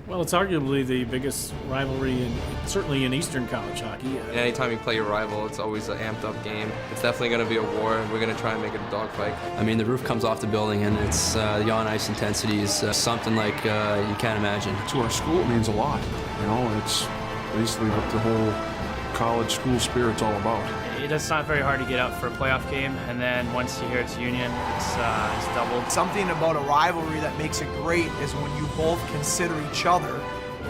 Well, it's arguably the biggest rivalry, certainly in Eastern college hockey. Yeah, anytime you play your rival, it's always an amped-up game. It's definitely going to be a war, and we're going to try and make it a dogfight. I mean, the roof comes off the building, and it's the on-ice intensity is something like you can't imagine. To our school, it means a lot. You know, it's basically what the whole college school spirit's all about. It's not very hard to get out for a playoff game, and then once you hear it's Union, it's doubled. Something about a rivalry that makes it great is when you both consider each other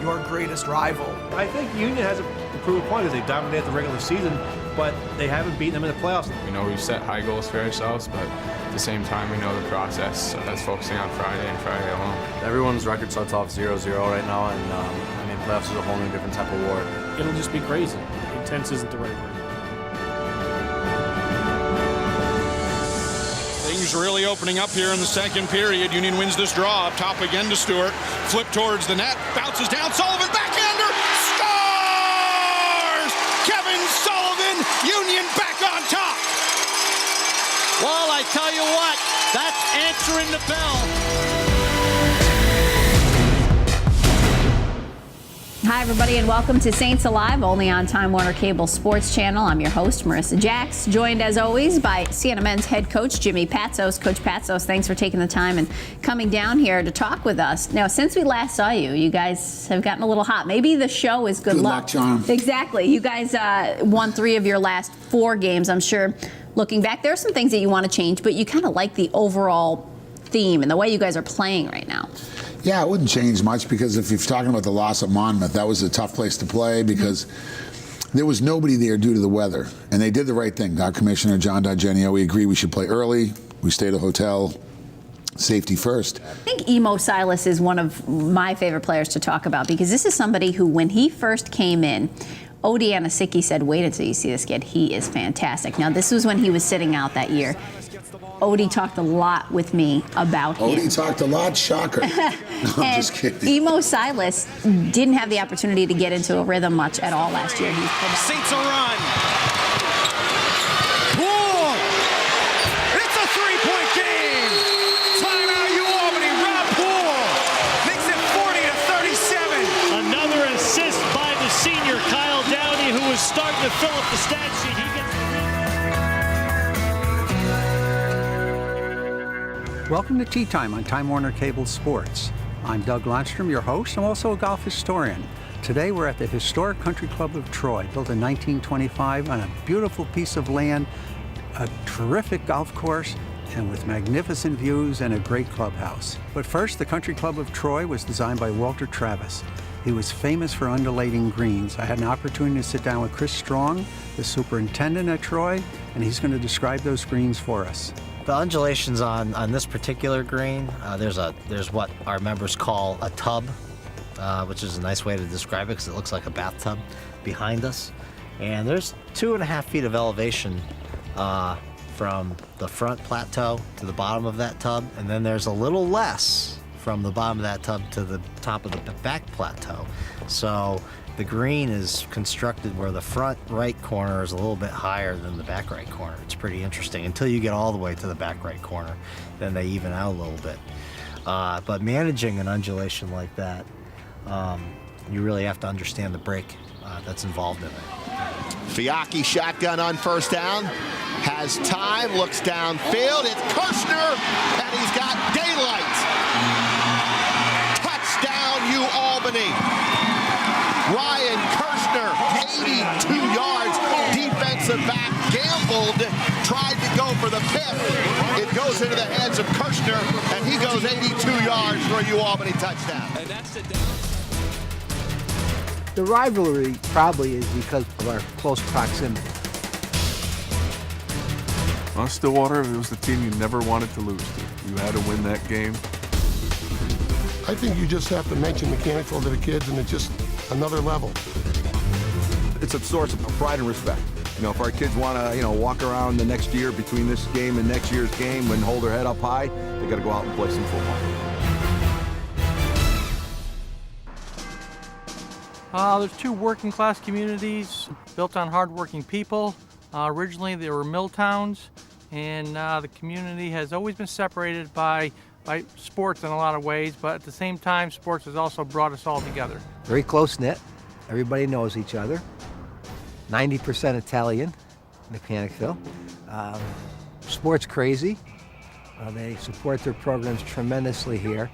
your greatest rival. I think Union has a proven point because they dominate the regular season, but they haven't beaten them in the playoffs. We know we've set high goals for ourselves, but at the same time, we know the process. So that's focusing on Friday and Friday alone. Everyone's record starts off 0-0 right now, and I mean, playoffs is a whole new different type of war. It'll just be crazy. Intense isn't the right word. Things really opening up here in the second period. Union wins this draw. Up top again to Stewart. Flip towards the net. Bounces down. Sullivan backhander. Scores! Kevin Sullivan. Union back on top. Well, I tell you what, that's answering the bell. Hi, everybody, and welcome to Saints Alive, only on Time Warner Cable Sports Channel. I'm your host, Marissa Jacks, joined as always by Siena Men's head coach, Jimmy Patsos. Coach Patsos, thanks for taking the time and coming down here to talk with us. Now, since we last saw you, you guys have gotten a little hot. Maybe the show is good luck. Charm. Exactly. You guys won 3 of your last 4 games. I'm sure, looking back, there are some things that you want to change, but you kind of like the overall theme and the way you guys are playing right now. Yeah, it wouldn't change much because if you're talking about the loss at Monmouth, that was a tough place to play because there was nobody there due to the weather. And they did the right thing. Our commissioner, John D'Argenio, we agreed we should play early. We stayed at a hotel. Safety first. I think Emo Silas is one of my favorite players to talk about because this is somebody who, when he first came in, Odie Anasicki said, wait until you see this kid. He is fantastic. Now, this was when he was sitting out that year. Odie talked a lot with me about him. Odie talked a lot, shocker. No, I'm just kidding. Emo Silas didn't have the opportunity to get into a rhythm much at all last year. Saints a run. Poole. It's a 3-point game. Timeout, Albany. Rob Poole makes it 40-37. Another assist by the senior Kyle Downey, who was starting to fill up the stat sheet. Welcome to Tea Time on Time Warner Cable Sports. I'm Doug Landstrom, your host. I'm also a golf historian. Today we're at the historic Country Club of Troy, built in 1925 on a beautiful piece of land, a terrific golf course, and with magnificent views and a great clubhouse. But first, the Country Club of Troy was designed by Walter Travis. He was famous for undulating greens. I had an opportunity to sit down with Chris Strong, the superintendent at Troy, and he's going to describe those greens for us. The undulations on this particular green, there's what our members call a tub, which is a nice way to describe it because it looks like a bathtub behind us. And there's 2.5 feet of elevation from the front plateau to the bottom of that tub, and then there's a little less from the bottom of that tub to the top of the back plateau. So the green is constructed where the front right corner is a little bit higher than the back right corner. It's pretty interesting until you get all the way to the back right corner. Then they even out a little bit. But managing an undulation like that, you really have to understand the break that's involved in it. Fiacchi shotgun on first down. Has time, looks downfield. It's Kirshner, and he's got daylight. Touchdown, Albany. Ryan Kirshner, 82 yards, defensive back, gambled, tried to go for the pick. It goes into the hands of Kirshner, and he goes 82 yards for a Albany touchdown. And that's the rivalry probably is because of our close proximity. Well, Stillwater, it was the team you never wanted to lose to. You had to win that game. I think you just have to mention mechanical to the kids, and it's just another level. It's a source of pride and respect. You know, if our kids want to, walk around the next year between this game and next year's game and hold their head up high, they got to go out and play some football. There's 2 working class communities built on hardworking people. Originally, they were mill towns, and the community has always been separated by by sports in a lot of ways, but at the same time, sports has also brought us all together. Very close-knit. Everybody knows each other. 90% Italian, Mechanicsville. Sports crazy. They support their programs tremendously here.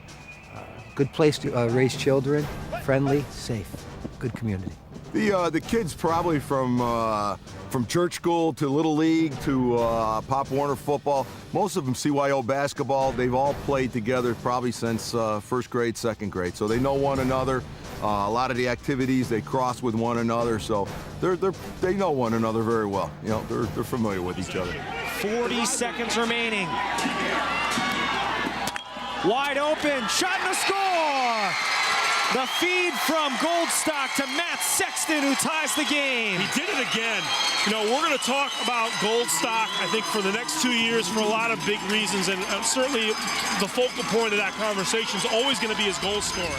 Good place to raise children, friendly, safe, good community. The kids probably from church school to Little League to Pop Warner football, most of them CYO basketball, they've all played together probably since first grade, second grade. So they know one another. A lot of the activities they cross with one another, so they know one another very well. You know, they're familiar with each other. 40 seconds remaining. Wide open, shot and a score! The feed from Goldstock to Matt Sexton, who ties the game. He did it again. You know, we're going to talk about Goldstock, I think, for the next 2 years for a lot of big reasons, and certainly the focal point of that conversation is always going to be his goal scoring.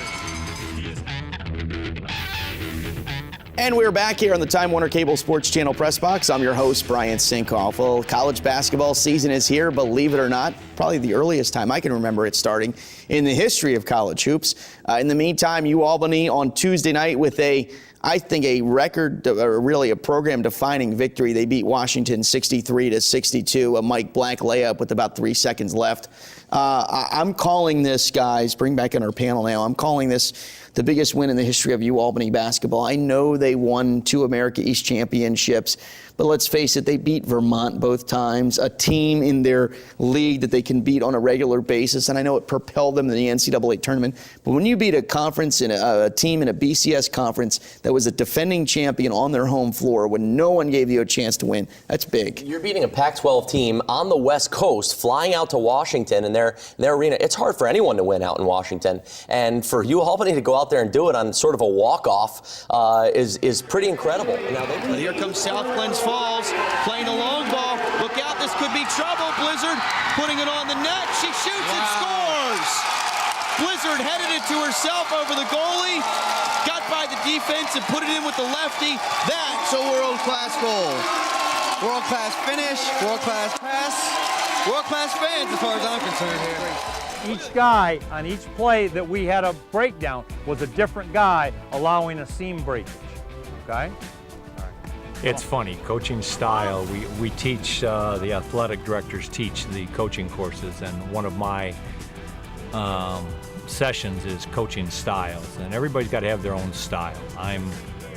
And we're back here on the Time Warner Cable Sports Channel Press Box. I'm your host, Brian Sinkoff. Well, college basketball season is here, believe it or not. Probably the earliest time I can remember it starting in the history of college hoops. In the meantime, Albany on Tuesday night with I think a record, or really a program-defining victory. They beat Washington 63-62, a Mike Black layup with about 3 seconds left. I'm calling this, guys, bring back in our panel now, I'm calling this the biggest win in the history of Albany basketball. I know they won 2 America East championships, but let's face it, they beat Vermont both times, a team in their league that they can beat on a regular basis, and I know it propelled them to the NCAA tournament. But when you beat a conference in a team in a BCS conference that was a defending champion on their home floor when no one gave you a chance to win, that's big. You're beating a Pac-12 team on the West Coast, flying out to Washington in their arena. It's hard for anyone to win out in Washington, and for Albany to go out there and do it on sort of a walk-off is pretty incredible. Now here comes South Glens Falls, playing a long ball. Look out, this could be trouble. Blizzard putting it on the net. She shoots and scores. Blizzard headed it to herself over the goalie, got by the defense and put it in with the lefty. That's a world-class goal. World-class finish, world-class pass, world-class fans as far as I'm concerned here. Each guy on each play that we had a breakdown was a different guy allowing a seam breakage, okay? It's funny, coaching style. We teach, the athletic directors teach the coaching courses, and one of my sessions is coaching styles, and everybody's got to have their own style. I'm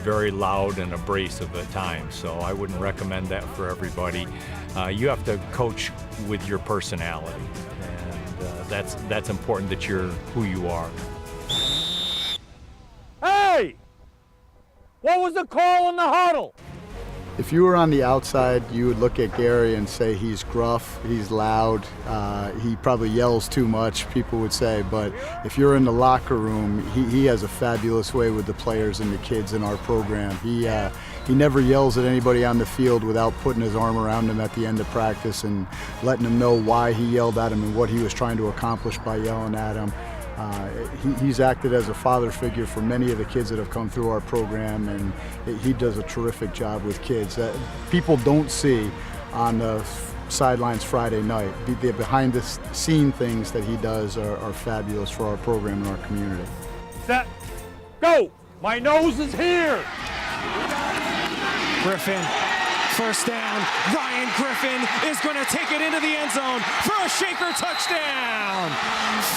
very loud and abrasive at times, so I wouldn't recommend that for everybody. You have to coach with your personality, and that's important that you're who you are. Hey! What was the call in the huddle? If you were on the outside, you would look at Gary and say he's gruff, he's loud, he probably yells too much, people would say. But if you're in the locker room, he has a fabulous way with the players and the kids in our program. He never yells at anybody on the field without putting his arm around them at the end of practice and letting them know why he yelled at him and what he was trying to accomplish by yelling at him. He's acted as a father figure for many of the kids that have come through our program, and he does a terrific job with kids that people don't see on the sidelines Friday night. The behind-the-scene things that he does are fabulous for our program and our community. Set, go! My nose is here! Griffin, first down. Ryan Griffin is going to take it into the end zone for a shaker touchdown.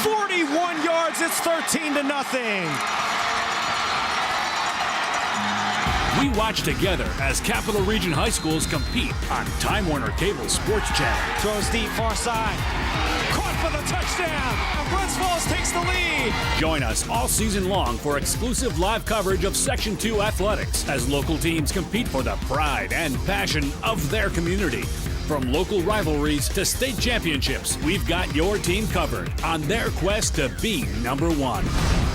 41 yards, it's 13-0. We watch together as Capital Region High Schools compete on Time Warner Cable Sports Channel. Throws deep, far side. Caught for the touchdown. Glens Falls takes the lead. Join us all season long for exclusive live coverage of Section 2 athletics as local teams compete for the pride and passion of their community. From local rivalries to state championships, we've got your team covered on their quest to be #1.